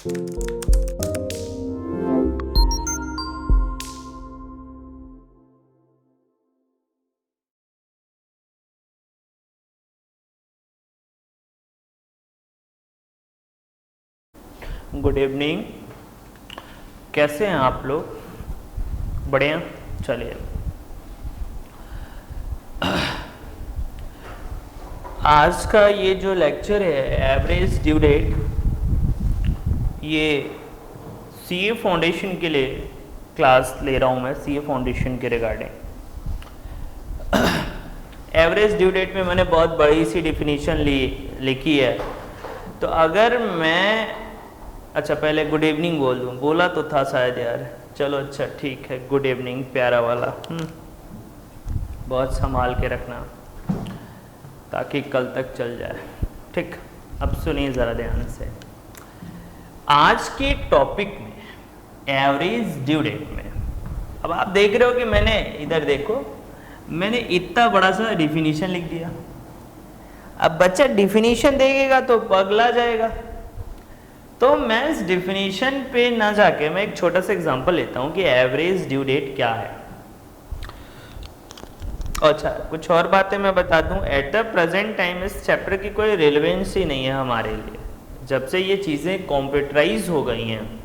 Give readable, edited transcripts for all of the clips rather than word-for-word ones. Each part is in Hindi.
गुड इवनिंग, कैसे हैं आप लोग? बढ़िया। चलिए, आज का ये जो लेक्चर है एवरेज ड्यू डेट, ये सीए फाउंडेशन के लिए क्लास ले रहा हूँ मैं, सीए फाउंडेशन के रिगार्डिंग। एवरेज ड्यू डेट में मैंने बहुत बड़ी सी डिफिनीशन लिखी है। तो अगर मैं पहले गुड इवनिंग बोल दूँ, बोला तो था शायद यार, चलो अच्छा ठीक है, गुड इवनिंग प्यारा वाला। बहुत संभाल के रखना ताकि कल तक चल जाए, ठीक। अब सुनिए ज़रा ध्यान से। आज के टॉपिक में एवरेज ड्यू डेट में, अब आप देख रहे हो कि मैंने इधर देखो, मैंने इतना बड़ा सा डिफिनीशन लिख दिया। अब बच्चा डिफिनीशन देखेगा तो पगला जाएगा। तो मैं इस डिफिनीशन पे ना जाके मैं एक छोटा सा एग्जांपल लेता हूँ कि एवरेज ड्यू डेट क्या है। अच्छा, कुछ और बातें मैं बता दूं। एट द प्रेजेंट टाइम इस चैप्टर की कोई रिलेवेंस ही नहीं है हमारे लिए। जब से ये चीज़ें कंप्यूटराइज हो गई हैं,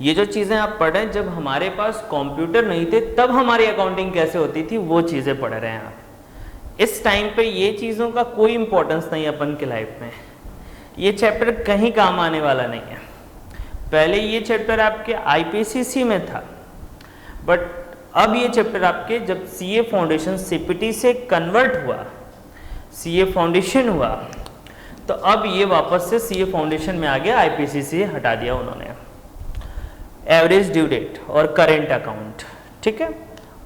ये जो चीज़ें आप पढ़ रहे हैं, जब हमारे पास कंप्यूटर नहीं थे तब हमारी अकाउंटिंग कैसे होती थी वो चीज़ें पढ़ रहे हैं आप। इस टाइम पे ये चीज़ों का कोई इंपॉर्टेंस नहीं अपन के लाइफ में। ये चैप्टर कहीं काम आने वाला नहीं है। पहले ये चैप्टर आपके आईपीसीसी में था, बट अब ये चैप्टर आपके जब सीए फाउंडेशन सीपीटी से कन्वर्ट हुआ, सीए फाउंडेशन हुआ, तो अब ये वापस से सीए फाउंडेशन में आ गया, आईपीसीसी हटा दिया उन्होंने। एवरेज ड्यू डेट और करेंट अकाउंट, ठीक है।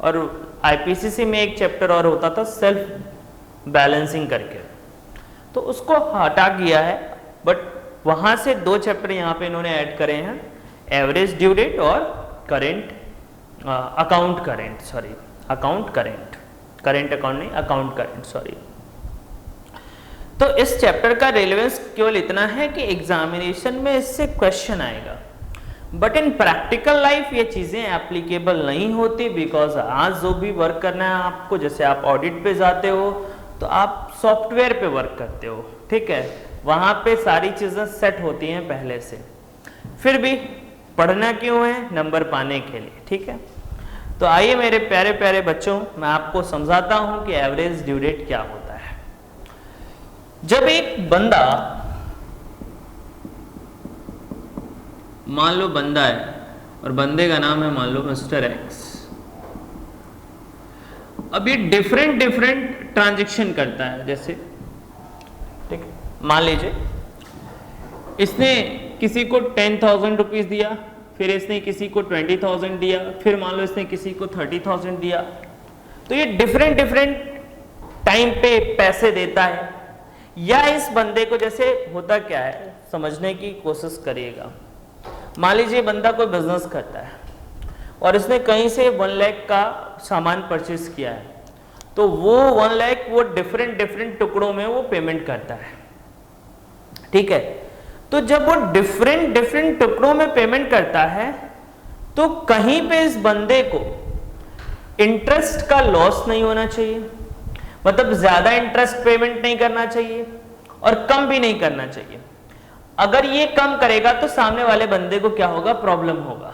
और आईपीसीसी में एक चैप्टर और होता था सेल्फ बैलेंसिंग करके, तो उसको हटा गया है, बट वहाँ से 2 चैप्टर यहाँ पे इन्होंने ऐड करे हैं, एवरेज ड्यू डेट और current account current, sorry account current, current account नहीं, अकाउंट करेंट, सॉरी। तो इस चैप्टर का रेलेवेंस केवल इतना है कि एग्जामिनेशन में इससे क्वेश्चन आएगा, बट इन प्रैक्टिकल लाइफ ये चीज़ें एप्लीकेबल नहीं होती। बिकॉज आज जो भी वर्क करना है आपको, जैसे आप ऑडिट पे जाते हो तो आप सॉफ्टवेयर पे वर्क करते हो, ठीक है, वहाँ पे सारी चीज़ें सेट होती हैं पहले से। फिर भी पढ़ना क्यों है? नंबर पाने के लिए, ठीक है। तो आइए मेरे प्यारे प्यारे बच्चों, मैं आपको समझाता हूँ कि एवरेज ड्यू डेट क्या होता है। जब एक बंदा, मान लो बंदा है और बंदे का नाम है मान लो मिस्टर एक्स। अब ये डिफरेंट ट्रांजैक्शन करता है, जैसे ठीक, मान लीजिए इसने किसी को 10,000 रुपीज दिया, फिर इसने किसी को 20,000 दिया, फिर मान लो इसने किसी को 30,000 दिया। तो ये डिफरेंट टाइम पे पैसे देता है। या इस बंदे को, जैसे होता क्या है समझने की कोशिश करिएगा। मान लीजिए बंदा कोई बिजनेस करता है और इसने कहीं से 1 लाख का सामान परचेज किया है, तो वो 1 लाख वो डिफरेंट टुकड़ों में वो पेमेंट करता है, ठीक है। तो जब वो डिफरेंट टुकड़ों में पेमेंट करता है, तो कहीं पे इस बंदे को इंटरेस्ट का लॉस नहीं होना चाहिए, मतलब ज्यादा इंटरेस्ट पेमेंट नहीं करना चाहिए और कम भी नहीं करना चाहिए। अगर ये कम करेगा तो सामने वाले बंदे को क्या होगा? प्रॉब्लम होगा,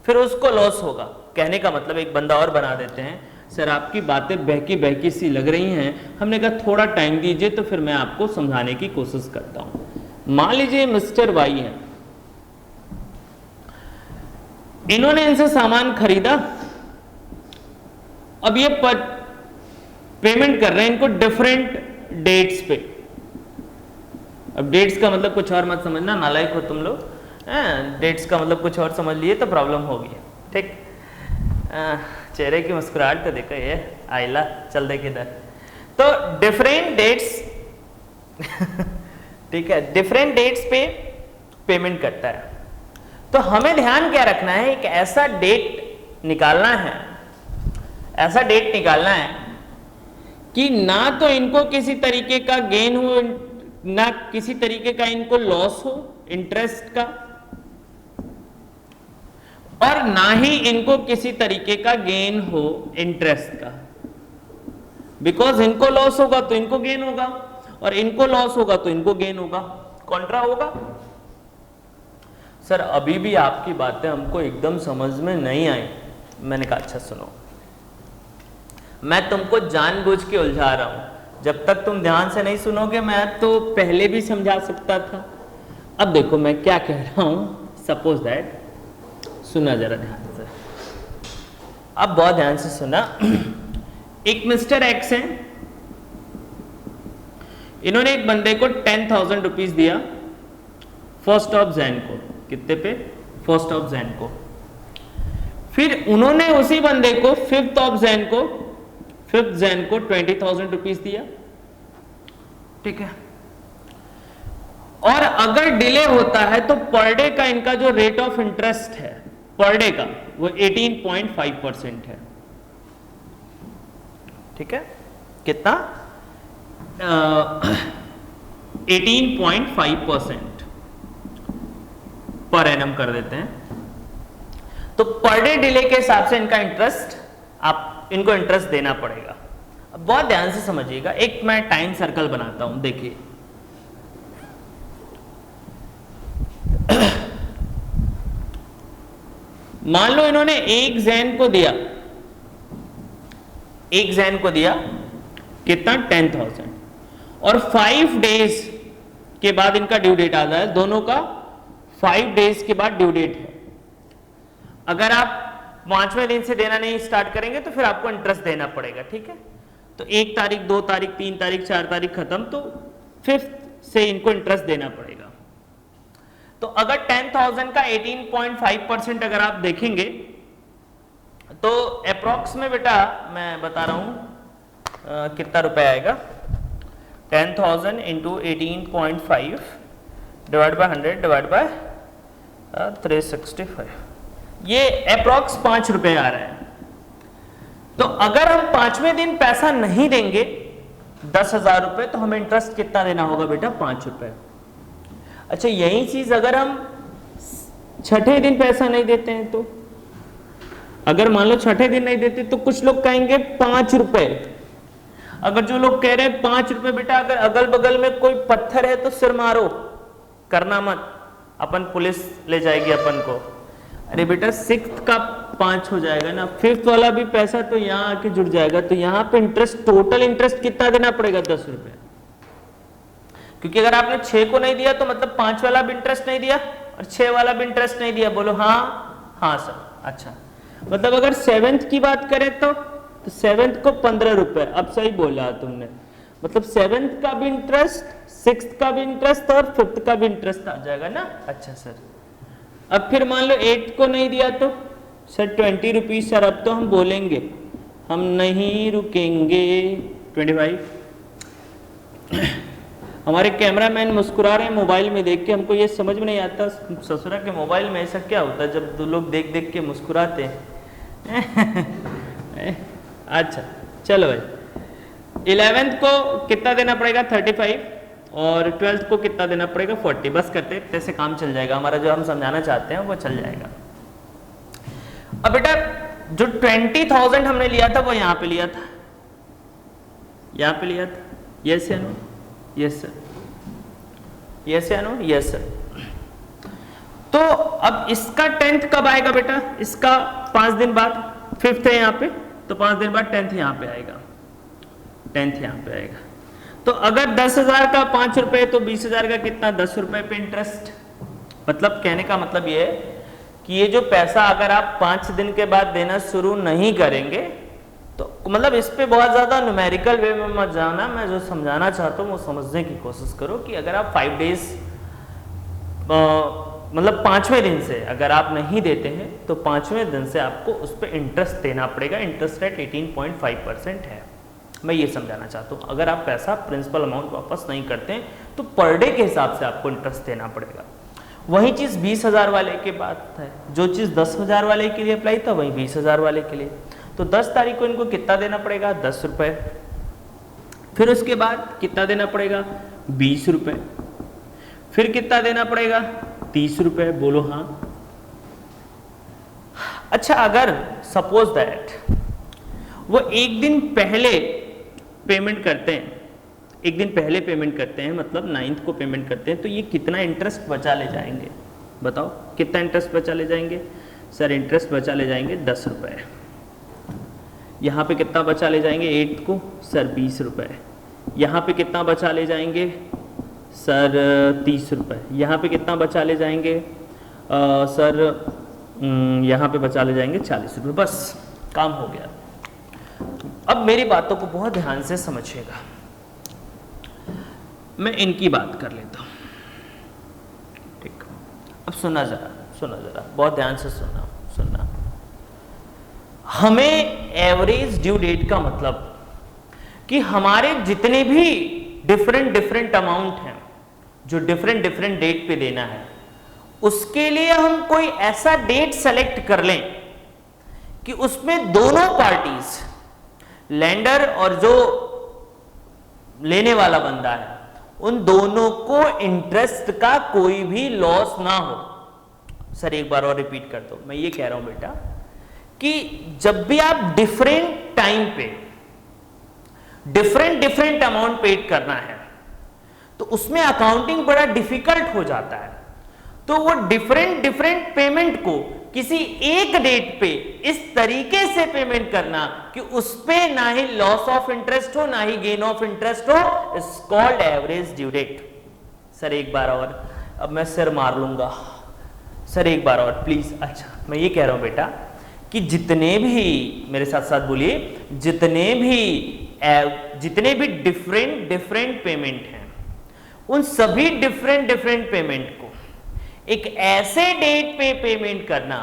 फिर उसको लॉस होगा। कहने का मतलब, एक बंदा और बना देते हैं, सर आपकी बातें बहकी सी लग रही हैं, हमने कहा थोड़ा टाइम दीजिए तो फिर मैं आपको समझाने की कोशिश करता हूं। मान लीजिए मिस्टर वाई हैं, इन्होंने इनसे सामान खरीदा, अब ये पेमेंट कर रहे हैं इनको डिफरेंट डेट्स पे। अब डेट्स का मतलब कुछ और मत समझना, नालायक हो तुम लोग। डेट्स का मतलब कुछ और समझ लिए तो प्रॉब्लम होगी, ठीक। चेहरे की मुस्कुराहट तो देखो, ये आइला चल दे किधर। तो डिफरेंट डेट्स ठीक है, डिफरेंट डेट्स पे पेमेंट करता है। तो हमें ध्यान क्या रखना है, एक ऐसा डेट निकालना है, ऐसा डेट निकालना है कि ना तो इनको किसी तरीके का गेन हो ना किसी तरीके का इनको लॉस हो इंटरेस्ट का, और ना ही इनको किसी तरीके का गेन हो इंटरेस्ट का। बिकॉज इनको लॉस होगा तो इनको गेन होगा, और इनको लॉस होगा तो इनको गेन होगा, कॉन्ट्रा होगा। सर अभी भी आपकी बातें हमको एकदम समझ में नहीं आई। मैंने कहा अच्छा सुनो, मैं तुमको जानबूझ के उलझा रहा हूं, जब तक तुम ध्यान से नहीं सुनोगे मैं तो पहले भी समझा सकता था। अब देखो मैं क्या कह रहा हूं, सपोज दैट, सुना जरा ध्यान से, अब बहुत ध्यान से सुना। एक मिस्टर एक्स है, इन्होंने एक बंदे को 10,000 रुपीज दिया फर्स्ट ऑफ जैन को। कितने पे? फर्स्ट ऑफ जैन को। फिर उन्होंने उसी बंदे को फिफ्थ जैन को 20,000 रुपीज दिया, ठीक है। और अगर डिले होता है तो पर डे का इनका जो रेट ऑफ इंटरेस्ट है पर डे का वो 18.5% है, ठीक है। कितना? 18.5% पर एनम कर देते हैं। तो पर डे डिले के हिसाब से इनका इंटरेस्ट, आप इनको इंटरेस्ट देना पड़ेगा। अब बहुत ध्यान से समझिएगा, एक मैं टाइम सर्कल बनाता हूं, देखिए। मान लो इन्होंने एक जैन को दिया कितना? 10,000, और 5 डेज के बाद इनका ड्यू डेट आता है, दोनों का 5 डेज के बाद ड्यू डेट है। अगर आप 5वें दिन से देना नहीं स्टार्ट करेंगे तो फिर आपको इंटरेस्ट देना पड़ेगा, ठीक है। तो 1 तारीख, 2 तारीख, 3 तारीख, 4 तारीख खत्म, तो 5th से इनको इंटरेस्ट देना पड़ेगा। तो अगर 10,000 का 18.5% अगर आप देखेंगे तो अप्रॉक्स में बेटा मैं बता रहा हूं कितना रुपए आएगा। 10,000 into 18.5 divide by 100 divide by 365, ये अप्रॉक्स 5 रुपए आ रहा है। तो अगर हम 5वें दिन पैसा नहीं देंगे 10,000 रुपए, तो हमें इंटरेस्ट कितना देना होगा बेटा? 5 रुपए। अच्छा, यही चीज अगर हम 6ठे दिन पैसा नहीं देते हैं तो, अगर मान लो 6ठे दिन नहीं देते तो कुछ लोग कहेंगे 5 रुपए। अगर जो लोग कह रहे हैं 5 रुपए, बेटा अगर अगल बगल में कोई पत्थर है तो सिर मारो, करना मत, अपन पुलिस ले जाएगी अपन को। अरे बेटा 6th का 5 हो जाएगा ना, 5th वाला भी पैसा तो यहाँ आके जुड़ जाएगा। तो यहाँ पे इंटरेस्ट, टोटल इंटरेस्ट कितना देना पड़ेगा? 10 रुपए। क्योंकि अगर आपने 6 को नहीं दिया तो मतलब 5 वाला भी इंटरेस्ट नहीं दिया और 6 वाला भी इंटरेस्ट नहीं दिया। बोलो हाँ? हाँ सर। अच्छा, मतलब अगर 7th की बात करें तो 7th को 15 रुपए। अब सही बोला तुमने, मतलब 7th का भी इंटरेस्ट, 6th का भी इंटरेस्ट और 5th का भी इंटरेस्ट आ जाएगा ना। अच्छा सर, अब फिर मान लो 8th को नहीं दिया तो सर 20 रुपीज। सर अब तो हम बोलेंगे, हम नहीं रुकेंगे। 25। हमारे कैमरामैन मुस्कुरा रहे हैं मोबाइल में देख के, हमको ये समझ में नहीं आता ससुरा के मोबाइल में ऐसा क्या होता है जब दो लोग देख देख के मुस्कुराते हैं। अच्छा चलो भाई, 11th को कितना देना पड़ेगा? 35, और 12th को कितना देना पड़ेगा? 40। बस करते तैसे काम चल जाएगा हमारा, जो हम समझाना चाहते हैं वो चल जाएगा। अब बेटा जो 20,000 हमने लिया था वो यहाँ पे लिया था, यहाँ पे लिया था। यस या नो? Yes sir. यस या नो? Yes sir. तो अब इसका 10th कब आएगा बेटा? इसका 5 दिन बाद। 5th है यहाँ पे, तो 5 दिन बाद 10th यहाँ पे आएगा। 10th यहाँ पे आएगा। तो अगर 10,000 का 5 रुपए तो 20,000 का कितना? 10 रुपए पे इंटरेस्ट। मतलब कहने का मतलब ये है कि ये जो पैसा अगर आप 5 दिन के बाद देना शुरू नहीं करेंगे तो मतलब इस पे बहुत ज्यादा न्यूमेरिकल वे में मत जाना। मैं जो समझाना चाहता हूँ वो समझने की कोशिश करो कि अगर आप 5 डेज मतलब 5वें दिन से अगर आप नहीं देते हैं तो 5वें दिन से आपको उस पर इंटरेस्ट देना पड़ेगा। इंटरेस्ट रेट 18.5% है। मैं ये समझाना चाहता हूँ, अगर आप पैसा प्रिंसिपल अमाउंट वापस नहीं करते हैं तो पर डे के हिसाब से आपको इंटरेस्ट देना पड़ेगा। वही चीज़ 20,000 वाले के बात है, जो चीज़ 10,000 वाले के लिए अप्लाई था वही 20,000 वाले के लिए। तो 10 तारीख को इनको कितना देना पड़ेगा? 10 रुपए। फिर उसके बाद कितना देना पड़ेगा? 20 रुपए। फिर कितना देना पड़ेगा? 30 रुपए। बोलो हाँ। अच्छा, अगर सपोज दैट वो एक दिन पहले पेमेंट करते हैं, एक दिन पहले पेमेंट करते हैं, मतलब 9th को पेमेंट करते हैं, तो ये कितना इंटरेस्ट बचा ले जाएंगे? बताओ कितना इंटरेस्ट बचा ले जाएंगे? सर इंटरेस्ट बचा ले जाएंगे 10 रुपए। यहाँ पे कितना बचा ले जाएंगे 8th को? सर 20 रुपए। यहाँ पे कितना बचा ले जाएंगे? सर 30 रुपए। यहाँ पे कितना बचा ले जाएंगे? सर यहाँ पे बचा ले जाएंगे 40 रुपए। बस काम हो गया। अब मेरी बातों को बहुत ध्यान से समझिएगा। मैं इनकी बात कर लेता हूँ, ठीक। अब सुनना जरा बहुत ध्यान से सुनना। हमें एवरेज ड्यू डेट का मतलब कि हमारे जितने भी डिफरेंट अमाउंट हैं जो डिफरेंट डेट पे देना है, उसके लिए हम कोई ऐसा डेट सेलेक्ट कर लें कि उसमें दोनों पार्टीज, लेंडर और जो लेने वाला बंदा है, उन दोनों को इंटरेस्ट का कोई भी लॉस ना हो। सर एक बार और रिपीट कर दो। मैं ये कह रहा हूं बेटा कि जब भी आप डिफरेंट टाइम पे डिफरेंट अमाउंट पेड करना है तो उसमें अकाउंटिंग बड़ा डिफिकल्ट हो जाता है। तो वो डिफरेंट पेमेंट को किसी एक डेट पे इस तरीके से पेमेंट करना कि उस पे ना ही लॉस ऑफ इंटरेस्ट हो ना ही गेन ऑफ इंटरेस्ट हो, is called average due date. Sir एक बार और, अब मैं सिर मार लूंगा। सर एक बार और प्लीज। अच्छा, मैं ये कह रहा हूं बेटा कि जितने भी, मेरे साथ साथ बोलिए, जितने भी डिफरेंट पेमेंट हैं, उन सभी डिफरेंट पेमेंट को एक ऐसे डेट पे पेमेंट करना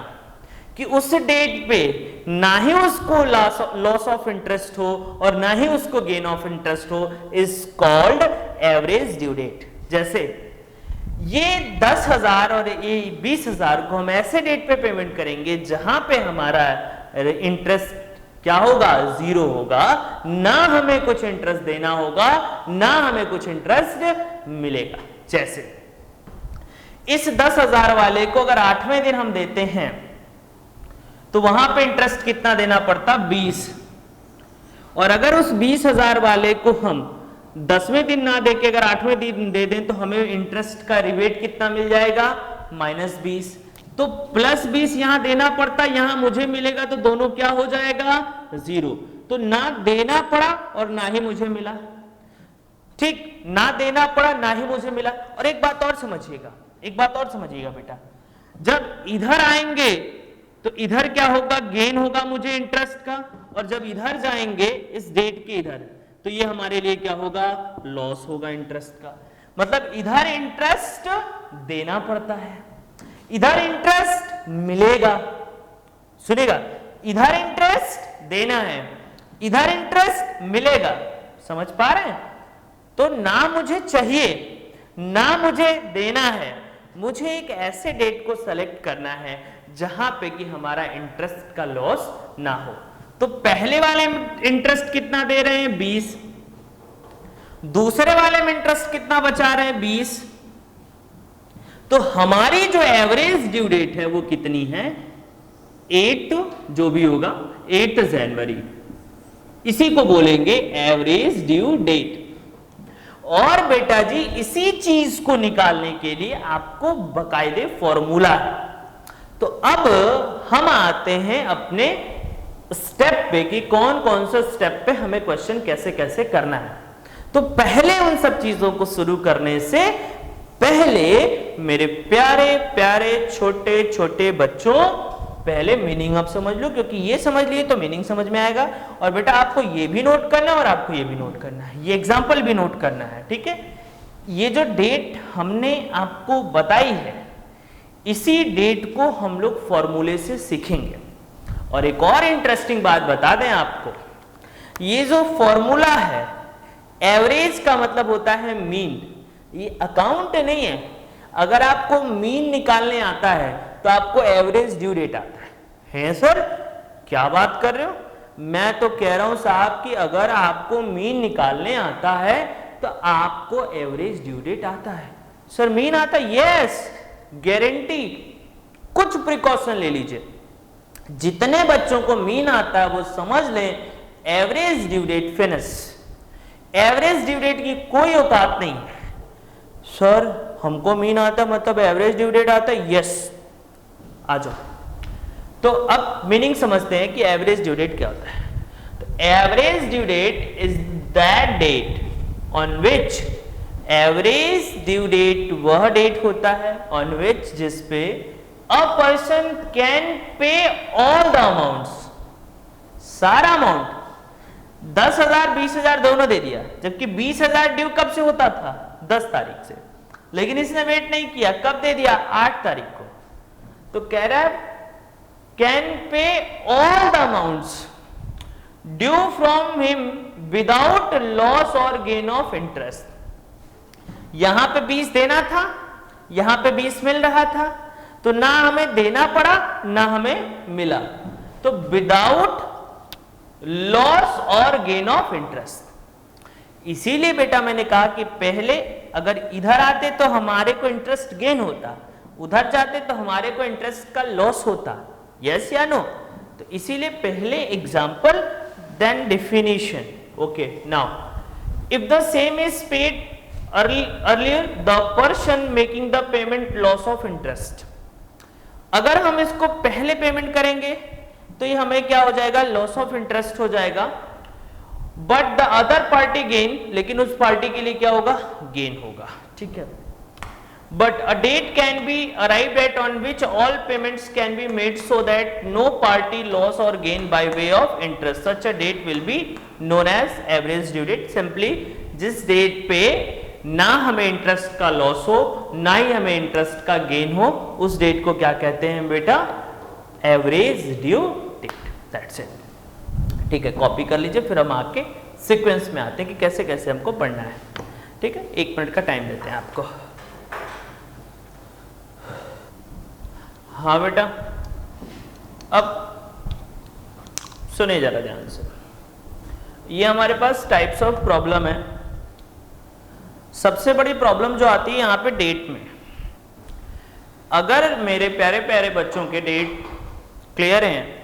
कि उस डेट पे ना ही उसको लॉस ऑफ इंटरेस्ट हो और ना ही उसको गेन ऑफ इंटरेस्ट हो, is called average due date. जैसे ये 10,000 और ये 20,000 को हम ऐसे डेट पे पेमेंट करेंगे जहां पे हमारा इंटरेस्ट क्या होगा? 0 होगा। ना हमें कुछ इंटरेस्ट देना होगा, ना हमें कुछ इंटरेस्ट मिलेगा। जैसे इस 10,000 वाले को अगर 8वें दिन हम देते हैं तो वहां पे इंटरेस्ट कितना देना पड़ता? 20। और अगर उस 20,000 वाले को हम 10वें दिन ना देके अगर 8वें दिन दे दें तो हमें इंटरेस्ट का रिबेट कितना मिल जाएगा? -20। तो +20 यहां देना पड़ता, यहां मुझे मिलेगा, तो दोनों क्या हो जाएगा? 0। तो ना देना पड़ा और ना ही मुझे मिला। ठीक, ना देना पड़ा ना ही मुझे मिला। और एक बात और समझिएगा बेटा, जब इधर आएंगे तो इधर क्या होगा? गेन होगा मुझे इंटरेस्ट का, और जब इधर जाएंगे इस डेट के इधर, तो ये हमारे लिए क्या होगा? लॉस होगा इंटरेस्ट का। मतलब इधर इंटरेस्ट देना पड़ता है, इधर इंटरेस्ट मिलेगा। सुनिएगा, इधर इंटरेस्ट देना है, इधर इंटरेस्ट मिलेगा। समझ पा रहे हैं? तो ना मुझे चाहिए ना मुझे देना है, मुझे एक ऐसे डेट को सेलेक्ट करना है जहां पे कि हमारा इंटरेस्ट का लॉस ना हो। तो पहले वाले में इंटरेस्ट कितना दे रहे हैं? 20। दूसरे वाले में इंटरेस्ट कितना बचा रहे हैं? 20। तो हमारी जो एवरेज ड्यू डेट है वो कितनी है? 8, जो भी होगा 8 जनवरी। इसी को बोलेंगे एवरेज ड्यू डेट। और बेटा जी इसी चीज को निकालने के लिए आपको बकायदे फॉर्मूला है। तो अब हम आते हैं अपने स्टेप पे कि कौन कौन से स्टेप पे हमें क्वेश्चन कैसे कैसे करना है। तो पहले उन सब चीजों को शुरू करने से पहले मेरे प्यारे प्यारे छोटे छोटे बच्चों, पहले मीनिंग आप समझ लो, क्योंकि ये समझ लिए तो मीनिंग समझ में आएगा। और बेटा आपको ये भी नोट करना है और आपको ये भी नोट करना है, ये एग्जाम्पल भी नोट करना है, ठीक है। ये जो डेट हमने आपको बताई है, इसी डेट को हम लोग फॉर्मूले से सीखेंगे। और एक और इंटरेस्टिंग बात बता दें आपको, ये जो फॉर्मूला है, एवरेज का मतलब होता है मीन, ये अकाउंट नहीं है। अगर आपको मीन निकालने आता है तो आपको एवरेज ड्यू डेट आता है सर? क्या बात कर रहे हो? मैं तो कह रहा हूं साहब कि अगर आपको मीन निकालने आता है तो आपको एवरेज ड्यू डेट आता है। सर मीन आता है, यस गारंटी। कुछ प्रिकॉशन ले लीजिए, जितने बच्चों को मीन आता है वो समझ लें average due date finish. Average due date की कोई औकात नहीं। सर हमको मीन आता मतलब एवरेज ड्यू डेट आता है, यस आ जाओ। तो अब मीनिंग समझते हैं कि एवरेज ड्यू डेट क्या होता है। तो average due date is that date on which, average due date वह डेट होता है ऑन विच जिसपे a person can pay all the amounts, सारा अमाउंट 10,000 20,000 दोनों दे दिया, जबकि 20,000 ड्यू कब से होता था 10 तारीख से, लेकिन इसने वेट नहीं किया, कब दे दिया 8 तारीख को। तो कह रहा है can pay all the amounts due from him without loss और गेन ऑफ इंटरेस्ट। यहां पे 20 देना था, यहां पे 20 मिल रहा था, तो ना हमें देना पड़ा ना हमें मिला, तो विदाउट लॉस और गेन ऑफ इंटरेस्ट। इसीलिए बेटा मैंने कहा कि पहले अगर इधर आते तो हमारे को इंटरेस्ट गेन होता, उधर जाते तो हमारे को इंटरेस्ट का लॉस होता, यस या नो। तो इसीलिए पहले example then definition. Okay, now if the same is paid earlier the person making the payment loss of interest. अगर हम इसको पहले पेमेंट करेंगे तो ये हमें क्या हो जाएगा, लॉस ऑफ इंटरेस्ट हो जाएगा, but the other party gain, लेकिन उस पार्टी के लिए क्या होगा, गेन होगा, ठीक है। But a date can be arrived at on which all payments can be made so that no party loss और gain by way of interest, such a date will be known as average due date. Simply जिस डेट पे ना हमें इंटरेस्ट का लॉस हो ना ही हमें इंटरेस्ट का गेन हो, उस डेट को क्या कहते हैं बेटा, average due date, that's it. ठीक है, कॉपी कर लीजिए, फिर हम आके सीक्वेंस में आते हैं कि कैसे कैसे हमको पढ़ना है। ठीक है, 1 मिनट का टाइम देते हैं आपको। हाँ बेटा, अब सुनिए जरा ध्यान से, ये हमारे पास टाइप्स ऑफ प्रॉब्लम है। सबसे बड़ी प्रॉब्लम जो आती है यहाँ पे डेट में। अगर मेरे प्यारे प्यारे बच्चों के डेट क्लियर हैं,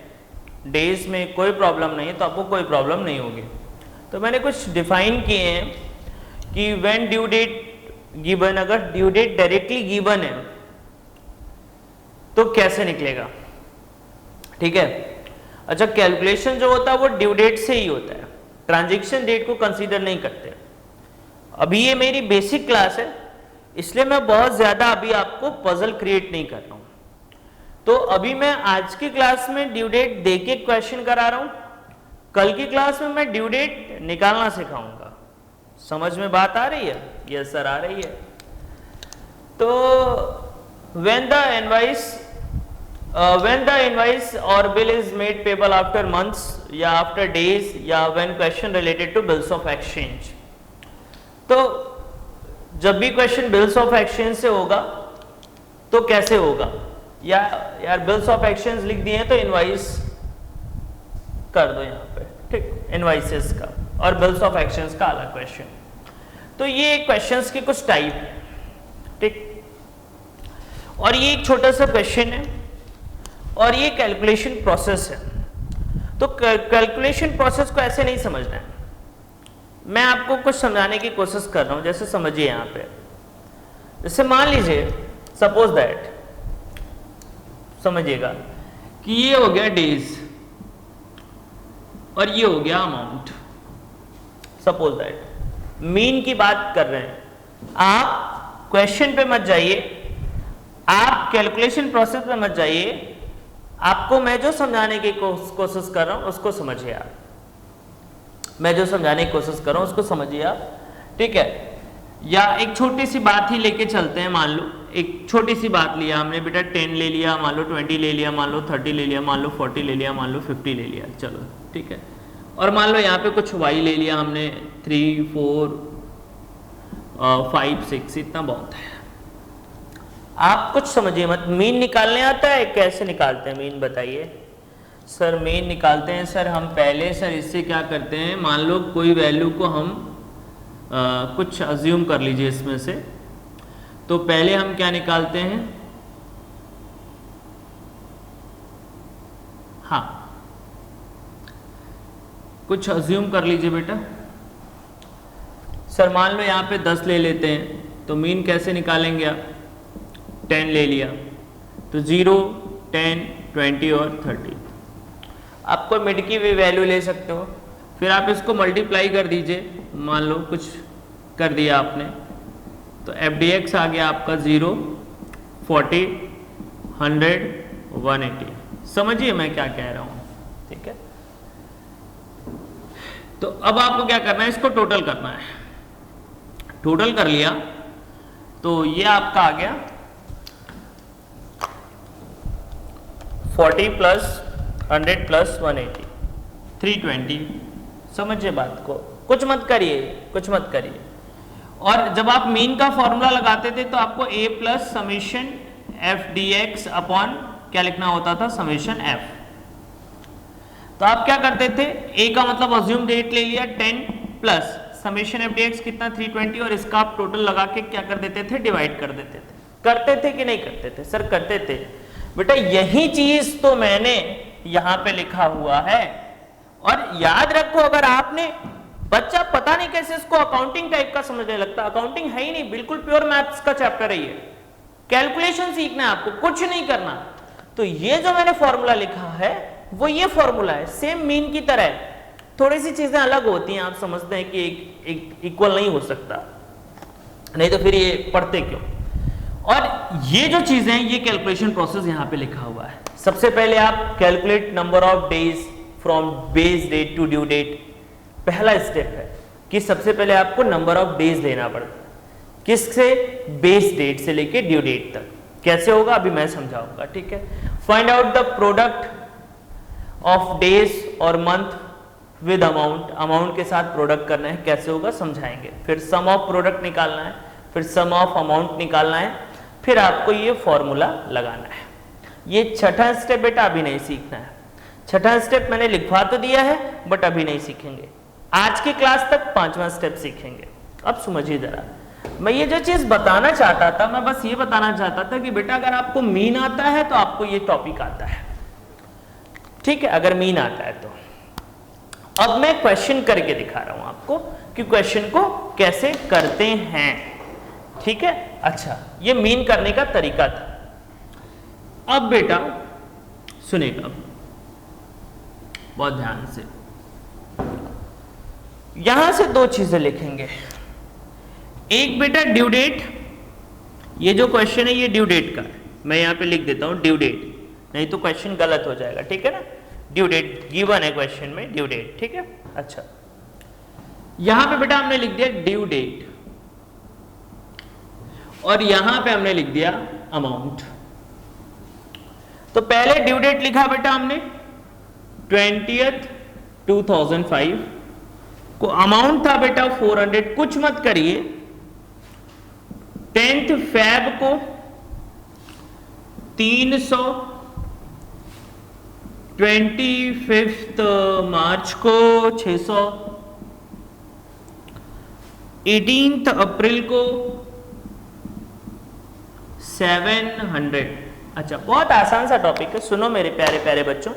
डेज में कोई प्रॉब्लम नहीं है, तो आपको कोई प्रॉब्लम नहीं होगी। तो मैंने कुछ डिफाइन किए हैं कि व्हेन ड्यू डेट गिवन, अगर ड्यू डेट डायरेक्टली गिवन है तो कैसे निकलेगा, ठीक है। अच्छा, कैलकुलेशन जो होता है वो ड्यू डेट से ही होता है, ट्रांजैक्शन डेट को कंसीडर नहीं करते। अभी ये मेरी बेसिक क्लास है, इसलिए मैं बहुत ज्यादा अभी आपको पजल क्रिएट नहीं कर रहा हूं। तो अभी मैं आज की क्लास में ड्यू डेट देके क्वेश्चन करा रहा हूं, कल की क्लास में मैं ड्यू डेट निकालना सिखाऊंगा। समझ में बात आ रही है? यस सर, आ रही है। तो when the invoice or bill is made payable after months या after days या when question related to bills of exchange, तो जब भी क्वेश्चन बिल्स ऑफ एक्सचेंज से होगा तो कैसे होगा, या यार बिल्स ऑफ एक्सचेंज लिख दिए हैं तो इनवाइस कर दो यहाँ पे, ठीक, इनवाइसेस का और बिल्स ऑफ एक्सचेंज का अलग क्वेश्चन। तो ये क्वेश्चंस के कुछ टाइप है, ठीक, और ये एक छोटा सा क्वेश्चन है और ये कैलकुलेशन प्रोसेस है। तो कैलकुलेशन प्रोसेस को ऐसे नहीं समझना है, मैं आपको कुछ समझाने की कोशिश कर रहा हूं। जैसे समझिए यहाँ पे, जैसे मान लीजिए सपोज दैट, समझिएगा कि ये हो गया डेज और ये हो गया अमाउंट। सपोज दैट मीन की बात कर रहे हैं, आप क्वेश्चन पे मत जाइए, आप कैलकुलेशन प्रोसेस पे मत जाइए, आपको मैं जो समझाने की कोशिश कर रहा हूं उसको समझिए आप, मैं जो समझाने की कोशिश कर रहा हूं उसको समझिए आप, ठीक है। या एक छोटी सी बात ही लेके चलते हैं, मान लो एक छोटी सी बात लिया हमने बेटा, 10 ले लिया, मान लो 20 ले लिया, मान लो 30 ले लिया, मान लो 40 ले लिया, मान लो 50 ले लिया, चलो ठीक है। और मान लो यहाँ पे कुछ y ले लिया हमने, 3 4 5 6, इतना बहुत है। आप कुछ समझिए मत, मीन निकालने आता है, कैसे निकालते हैं मीन बताइए सर? मीन निकालते हैं सर हम पहले, सर इससे क्या करते हैं, मान लो कोई वैल्यू को हम कुछ अज्यूम कर लीजिए इसमें से। तो पहले हम क्या निकालते हैं, हाँ कुछ अज्यूम कर लीजिए बेटा। सर मान लो यहाँ पे 10 ले लेते हैं, तो मीन कैसे निकालेंगे आप, 10 ले लिया तो 0, 10, 20 और 30। आपको मिड की भी वैल्यू ले सकते हो, फिर आप इसको मल्टीप्लाई कर दीजिए। मान लो कुछ कर दिया आपने, तो FDX आ गया आपका 0, 40, 100, 180। समझिए मैं क्या कह रहा हूँ, ठीक है। तो अब आपको क्या करना है, इसको टोटल करना है। टोटल कर लिया तो ये आपका आ गया 40 प्लस 100 प्लस 180, 320। समझिए बात को, कुछ मत करिए, कुछ मत करिए। और जब आप मीन का फॉर्मूला लगाते थे तो आपको a plus summation FDX upon क्या लिखना होता था, समेशन F। तो आप क्या करते थे, a का मतलब अज्यूम डेट ले लिया 10 प्लस समेशन FDX कितना 320, और इसका आप टोटल लगा के क्या कर देते थे, डिवाइड कर देते थे। करते थे कि नहीं करते थे, सर करते थे बेटा। यही चीज तो मैंने यहां पे लिखा हुआ है। और याद रखो, अगर आपने, बच्चा पता नहीं कैसे इसको अकाउंटिंग टाइप का समझने लगता, अकाउंटिंग है ही नहीं, बिल्कुल प्योर मैथ्स का चैप्टर है ये। कैलकुलेशन सीखना है आपको, कुछ नहीं करना। तो ये जो मैंने फॉर्मूला लिखा है वो ये फॉर्मूला है, सेम मीन की तरह। थोड़ी सी चीजें अलग होती हैं, आप समझते हैं कि एक इक्वल नहीं हो सकता, नहीं तो फिर ये पढ़ते क्यों। और ये जो चीजें हैं, ये कैलकुलेशन प्रोसेस यहां पे लिखा हुआ है। सबसे पहले आप calculate number of days from base date to due date. पहला स्टेप है कि सबसे पहले आपको नंबर ऑफ डेज लेना पड़ता है, किससे, बेस डेट से लेके ड्यू डेट तक। कैसे होगा अभी मैं समझाऊंगा, ठीक है। Find out the product of days और मंथ विद अमाउंट, अमाउंट के साथ प्रोडक्ट करना है, कैसे होगा समझाएंगे। फिर सम ऑफ प्रोडक्ट निकालना है, फिर सम ऑफ अमाउंट निकालना है, फिर आपको ये फॉर्मूला लगाना है। ये छठा स्टेप बेटा अभी नहीं सीखना है। छठा स्टेप मैंने लिखवा तो दिया है, बट अभी नहीं सीखेंगे। आज की क्लास तक 5वां स्टेप सीखेंगे। अब समझिए जरा, मैं ये जो चीज बताना चाहता था, मैं बस ये बताना चाहता था कि बेटा अगर आपको मीन आता है तो आपको ये टॉपिक आता है, ठीक है, अगर मीन आता है तो। अब मैं क्वेश्चन करके दिखा रहा हूं आपको कि क्वेश्चन को कैसे करते हैं, ठीक है। अच्छा, ये मीन करने का तरीका था। अब बेटा सुनेगा बहुत ध्यान से, यहां से दो चीजें लिखेंगे। एक बेटा ड्यू डेट, ये जो क्वेश्चन है ये ड्यू डेट का है, मैं यहां पे लिख देता हूं ड्यू डेट, नहीं तो क्वेश्चन गलत हो जाएगा, ठीक है ना। ड्यू डेट गिवन है क्वेश्चन में, ड्यू डेट, ठीक है। अच्छा, यहां पे बेटा हमने लिख दिया ड्यू डेट, और यहां पे हमने लिख दिया अमाउंट। तो पहले ड्यू डेट लिखा बेटा हमने 20th 2005 को, अमाउंट था बेटा 400, कुछ मत करिए। 10th Feb को 300, 25th मार्च को 600, 18th अप्रैल को 700। अच्छा, बहुत आसान सा टॉपिक है, सुनो मेरे प्यारे प्यारे बच्चों,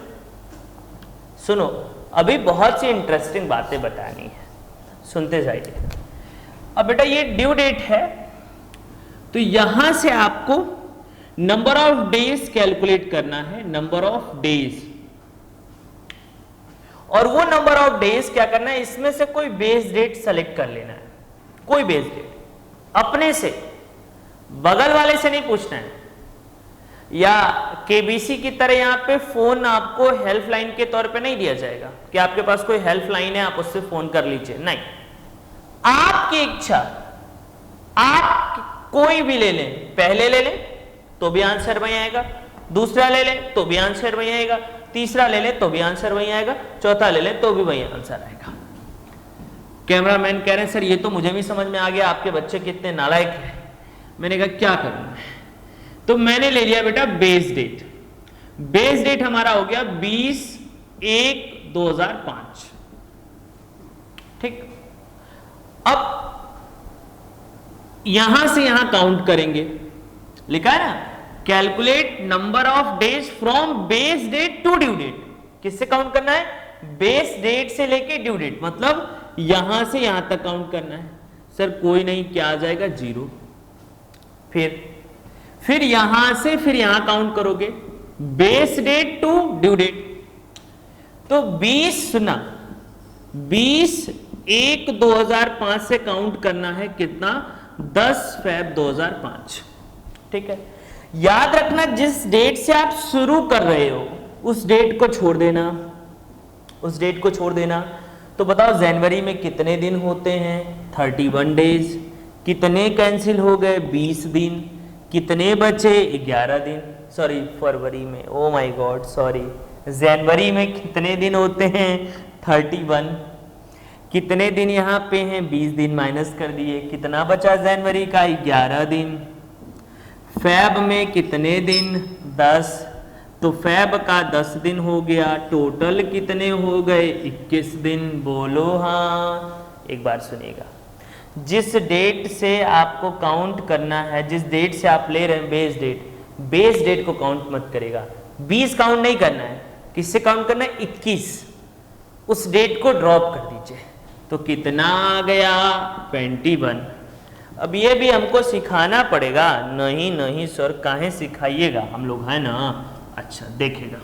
सुनो, अभी बहुत सी इंटरेस्टिंग बातें बतानी है, सुनते जाइए। अब बेटा ये ड्यू डेट है, तो यहां से आपको नंबर ऑफ डेज कैलकुलेट करना है, नंबर ऑफ डेज। और वो नंबर ऑफ डेज क्या करना है, इसमें से कोई बेस डेट सेलेक्ट कर लेना है, कोई बेस डेट अपने से, बगल वाले से नहीं पूछना है। या केबीसी की तरह यहां पे फोन आपको हेल्पलाइन के तौर पे नहीं दिया जाएगा कि आपके पास कोई हेल्पलाइन है आप उससे फोन कर लीजिए, नहीं। आपकी इच्छा, आप कोई भी ले लें, पहले ले लें तो भी आंसर वही आएगा, दूसरा ले लें तो भी आंसर वही आएगा, तीसरा ले लें तो भी आंसर वही आएगा, चौथा ले लें तो भी वही आंसर आएगा। कैमरामैन कह रहे हैं सर ये तो मुझे भी समझ में आ गया, आपके बच्चे कितने नालायक हैं। मैंने कहा क्या करूं, तो मैंने ले लिया बेटा बेस डेट। बेस डेट हमारा हो गया 20/1/2005, ठीक। अब यहां से यहां काउंट करेंगे, लिखा है ना, calculate number of days from base date to due date. किससे काउंट करना है? बेस डेट से लेके ड्यू डेट, मतलब यहां से यहां तक काउंट करना है। सर कोई नहीं, क्या आ जाएगा? 0। फिर यहां से फिर यहां काउंट करोगे, base date to due date. तो 20/1/2005 से काउंट करना है, कितना? 10 Feb 2005। ठीक है, याद रखना जिस डेट से आप शुरू कर रहे हो उस डेट को छोड़ देना, उस डेट को छोड़ देना। तो बताओ जनवरी में कितने दिन होते हैं? 31 डेज। कितने कैंसिल हो गए? 20 दिन। कितने बचे? 11 दिन। सॉरी, फरवरी में, ओ माय गॉड सॉरी, जनवरी में कितने दिन होते हैं? 31। कितने दिन यहाँ पे हैं? 20 दिन माइनस कर दिए, कितना बचा जनवरी का? 11 दिन। फैब में कितने दिन? 10। तो फैब का 10 दिन हो गया, टोटल कितने हो गए? 21 दिन। बोलो हाँ। एक बार सुनिएगा, जिस डेट से आपको काउंट करना है, जिस डेट से आप ले रहे हैं बेस डेट, बेस डेट को काउंट मत करेगा। 20 काउंट नहीं करना है, किससे काउंट करना है? 21। उस डेट को ड्रॉप कर दीजिए, तो कितना आ गया? 21। अब ये भी हमको सिखाना पड़ेगा। नहीं नहीं सर, काहे सिखाइएगा, हम लोग है ना। अच्छा देखिएगा,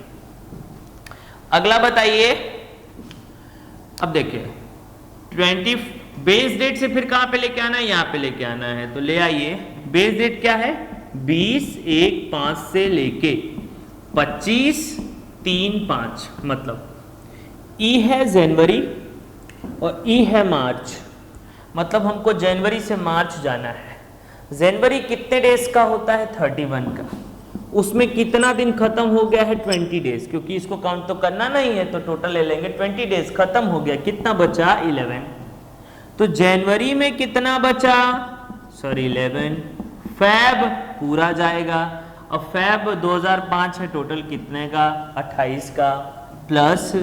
अगला बताइए। अब देखिए 20 बेस डेट से फिर कहां पे लेके आना है? यहां पे लेके आना है, तो ले आइए। बेस डेट क्या है? 20/1/5 से लेके 25/3/5, मतलब ई है जनवरी और ई है मार्च, मतलब हमको जनवरी से मार्च जाना है। जनवरी कितने डेज का होता है? 31 का। उसमें कितना दिन खत्म हो गया है? 20 डेज, क्योंकि इसको काउंट तो करना नहीं है, तो टोटल ले लेंगे। 20 डेज खत्म हो गया, कितना बचा? 11। तो जनवरी में कितना बचा? सॉरी 11। फैब पूरा जाएगा। अब फैब 2005 है, टोटल कितने का? 28 का। प्लस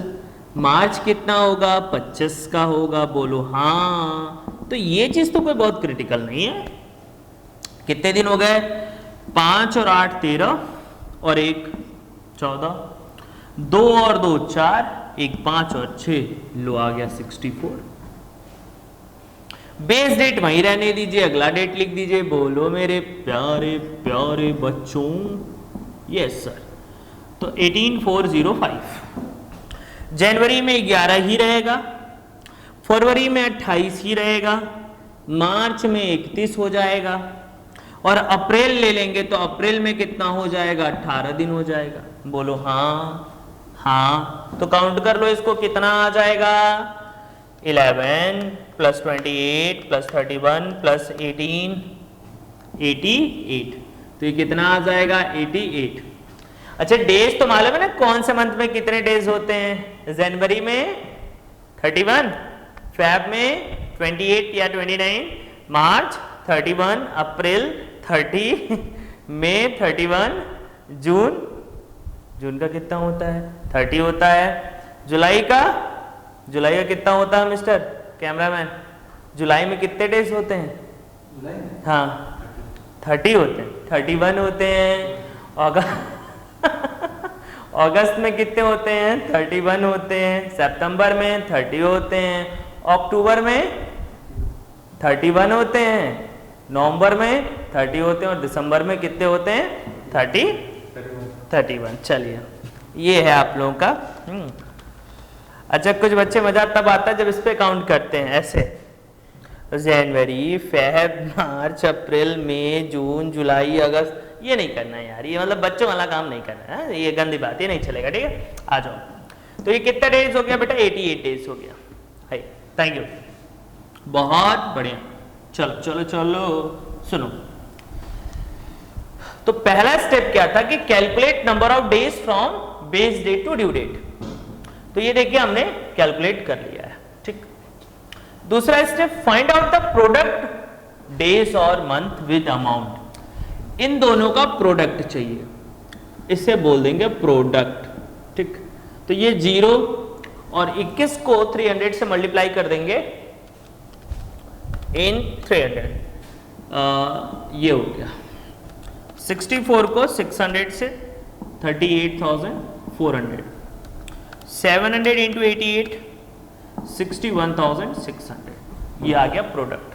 मार्च कितना होगा? 25 का होगा। बोलो हाँ। तो ये चीज तो कोई बहुत क्रिटिकल नहीं है। कितने दिन हो गए? 5 और 8 13 और 1 14, 2 और 2 4, 1 5 और 6, लो आ गया 64। बेस डेट वहीं रहने दीजिए, अगला डेट लिख दीजिए। बोलो मेरे प्यारे प्यारे बच्चों। Yes sir. तो 18405। जनवरी में 11 ही रहेगा, फरवरी में 28 ही रहेगा, मार्च में 31 हो जाएगा, और अप्रैल ले लेंगे तो अप्रैल में कितना हो जाएगा? 18 दिन हो जाएगा। बोलो हाँ। हाँ, तो काउंट कर लो इसको, कितना आ जाएगा? 11 + 28 + 31 + 18, 88। तो ये कितना आ जाएगा? 88। अच्छा, डेज तो मालूम है ना कौन से मंथ में कितने डेज होते हैं? जनवरी में 31, फैब में 28 या 29, मार्च 31, अप्रैल 30, मई 31, जून का कितना होता है? 30 होता है। जुलाई का कितना होता है मिस्टर कैमरामैन? जुलाई में कितने डेज होते हैं? हाँ 30 होते हैं, 31 होते हैं। अगस्त में कितने होते हैं? 31 होते हैं। सितंबर में 30 होते हैं। अक्टूबर में 31 होते हैं। नवंबर में 30 होते हैं। और दिसंबर में कितने होते हैं? 31। चलिए, ये है आप लोगों का। अच्छा, कुछ बच्चे मजा तब आता है जब इस पे काउंट करते हैं ऐसे, जनवरी, फेब, मार्च, अप्रैल, मई, जून, जुलाई, अगस्त। ये नहीं करना है यार, ये मतलब बच्चों वाला काम नहीं करना है, ये गंदी बात, ये नहीं चलेगा। ठीक है, आ जाओ। तो ये कितना डेज हो गया बेटा? 88 डेज हो गया। हाय, थैंक यू, बहुत बढ़िया। चलो चलो चलो सुनो। तो पहला स्टेप क्या था कि calculate number of days from base date to due date. तो ये देखिए हमने कैलकुलेट कर लिया है। ठीक। दूसरा step, find out the product days और मंथ विद अमाउंट। इन दोनों का प्रोडक्ट चाहिए, इसे बोल देंगे प्रोडक्ट। ठीक। तो ये 0 और 21 को 300 से मल्टीप्लाई कर देंगे इन 300। ये हो गया 64 को 600 से 38,400, 700 इंटू 88 61,600, ये आ गया प्रोडक्ट।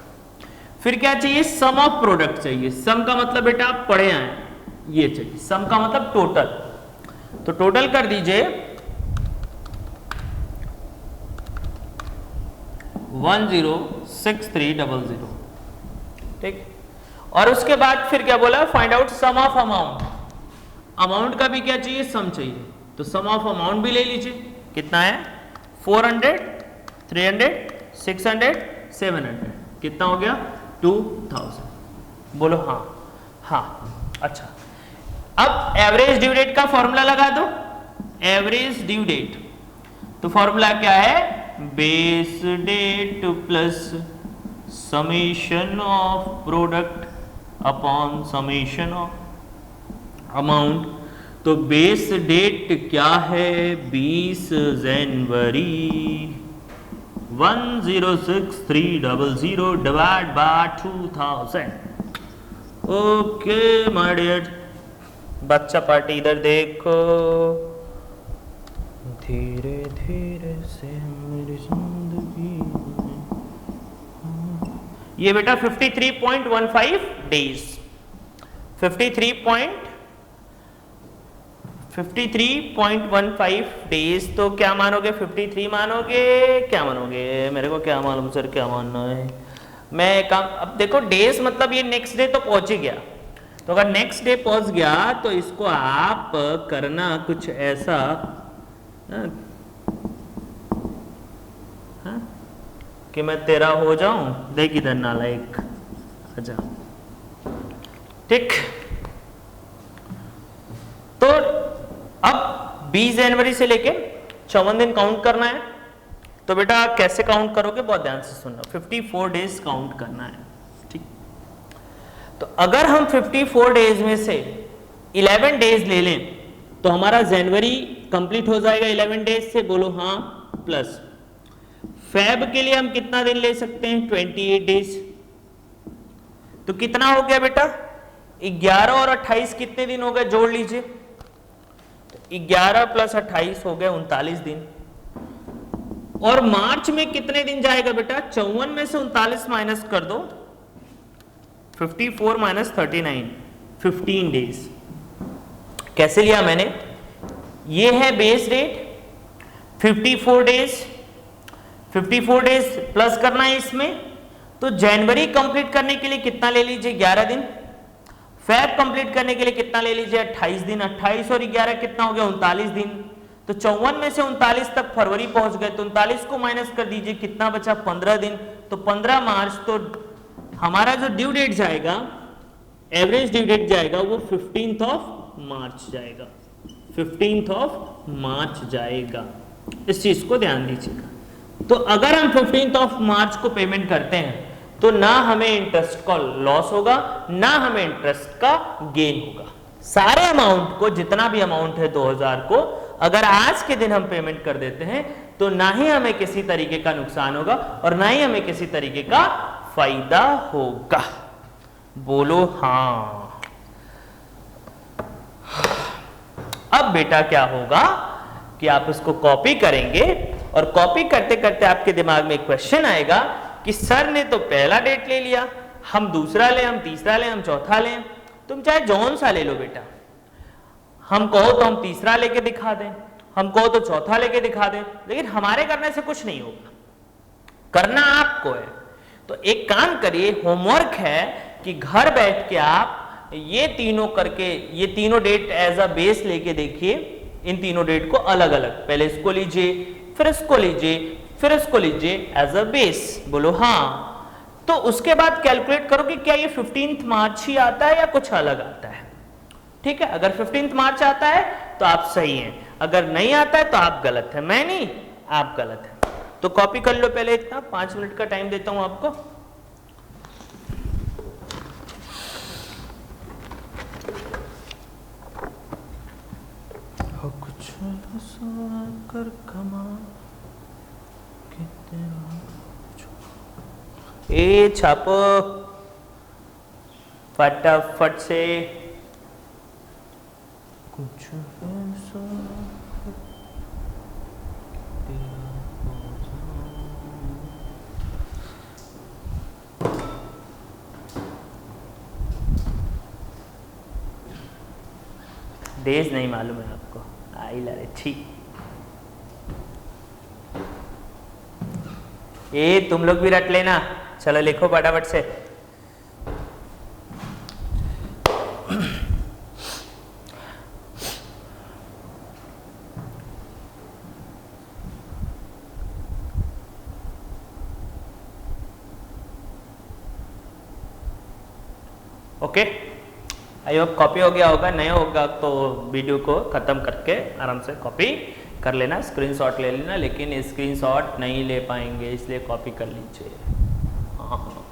फिर क्या चाहिए, सम ऑफ प्रोडक्ट चाहिए। सम का मतलब बेटा आप पढ़े आए, ये चाहिए। सम का मतलब टोटल, तो टोटल कर दीजिए 106300, ठीक। और उसके बाद फिर क्या बोला, find out sum of amount. Amount का भी क्या चाहिए, सम चाहिए, तो सम ऑफ अमाउंट भी ले लीजिए। कितना है, 400, 300, 600, 700, कितना हो गया 2000। बोलो हाँ। हाँ अच्छा, अब एवरेज ड्यू डेट का फॉर्मूला लगा दो। एवरेज ड्यू डेट, तो फॉर्मूला क्या है, base date plus summation of product upon summation of amount. तो बेस डेट क्या है, 20 जनवरी 106300 divide by 2000। Okay my dear बच्चा पार्टी, इधर देखो, धीरे धीरे से मेरी जिंदगी। ये बेटा 53.15 डेज, 53.15 डेज। तो क्या मानोगे, 53 मानोगे, क्या मानोगे, मेरे को क्या मालूम सर क्या मानना है। मैं काम, अब देखो डेज मतलब ये नेक्स्ट डे तो पहुंच ही गया, तो अगर नेक्स्ट डे पहुंच गया तो इसको आप करना कुछ ऐसा, हाँ? कि मैं तेरा हो जाऊं, देख इधर नालायक, अच्छा ठीक। तो अब 20 जनवरी से लेके 54 दिन काउंट करना है। तो बेटा कैसे काउंट करोगे, बहुत ध्यान से सुनना, 54 डेज काउंट करना है, ठीक। तो अगर हम 54 डेज में से 11 डेज ले लें तो हमारा जनवरी कंप्लीट हो जाएगा 11 डेज से, बोलो हाँ। प्लस फेब के लिए हम कितना दिन ले सकते हैं, 28 डेज। तो कितना हो गया बेटा, 11 और 28 कितने दिन हो गए, जोड़ लीजिए। तो 11 प्लस 28 हो गए 39 दिन। और मार्च में कितने दिन जाएगा बेटा, 54 में से 39 माइनस कर दो, 54 माइनस 39, 15 डेज। कैसे लिया मैंने, ये है base date 54 days, 54 days plus करना है इसमें। तो जनवरी कंप्लीट करने के लिए कितना ले लीजिए, 11 दिन। फेब कंप्लीट करने के लिए कितना ले लीजिए, 28 दिन। 28 और 11 कितना हो गया, 39 दिन। तो 54 में से 39 तक फरवरी पहुंच गए, तो 39 को माइनस कर दीजिए, कितना बचा, 15 दिन। तो 15 मार्च, तो हमारा जो ड्यू डेट जाएगा, एवरेज ड्यू डेट जाएगा, वो 15th ऑफ मार्च जाएगा, 15th ऑफ मार्च जाएगा। इस चीज को ध्यान दीजिएगा। तो अगर हम 15th ऑफ मार्च को पेमेंट करते हैं तो ना हमें इंटरेस्ट का लॉस होगा, ना हमें इंटरेस्ट का गेन होगा। सारे अमाउंट को, जितना भी अमाउंट है 2000 को, अगर आज के दिन हम पेमेंट कर देते हैं तो ना ही हमें किसी तरीके का नुकसान होगा और ना ही हमें किसी तरीके का फायदा होगा। बोलो हाँ। अब बेटा क्या होगा कि आप इसको कॉपी करेंगे और कॉपी करते करते आपके दिमाग में एक क्वेश्चन आएगा कि सर ने तो पहला डेट ले लिया, हम दूसरा ले, हम तीसरा ले, हम चौथा ले। तुम चाहे जौन सा ले लो बेटा, हम कहो तो हम तीसरा लेके दिखा दें, हम कहो तो चौथा लेके दिखा दें, लेकिन हमारे करने से कुछ नहीं होगा, करना आपको है। तो एक काम करिए, होमवर्क है कि घर बैठ के आप ये तीनों करके, ये तीनों डेट एज अ बेस लेके देखिए, इन तीनों डेट को अलग अलग, पहले इसको लीजिए, फिर इसको लीजिए, फिर इसको लीजिए एज अ बेस। बोलो हाँ। तो उसके बाद कैलकुलेट करो कि क्या ये 15th मार्च ही आता है या कुछ अलग आता है। ठीक है, अगर 15th मार्च आता है तो आप सही हैं, अगर नहीं आता है तो आप गलत हैं। मैं नहीं, आप गलत हैं। तो कॉपी कर लो पहले इतना, 5 मिनट का टाइम देता हूं आपको। कुछ कर कमा ए छापो, फटाफट से कुछ ऐसा तेरा हो जाऊं। देश नहीं मालूम है आपको, आई ला रे छी। ए तुम लोग भी रट लेना, चलो लिखो फटाफट से। ओके, आई होप कॉपी हो गया होगा, नहीं होगा तो वीडियो को ख़त्म करके आराम से कॉपी कर लेना, स्क्रीनशॉट ले लेना, लेकिन स्क्रीनशॉट नहीं ले पाएंगे इसलिए कॉपी कर लीजिए। हाँ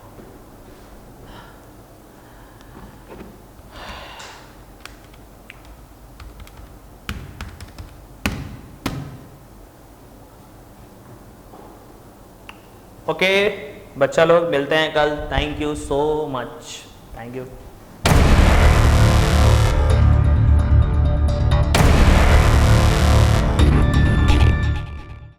ओके बच्चा लोग, मिलते हैं कल। Thank you so much, thank you.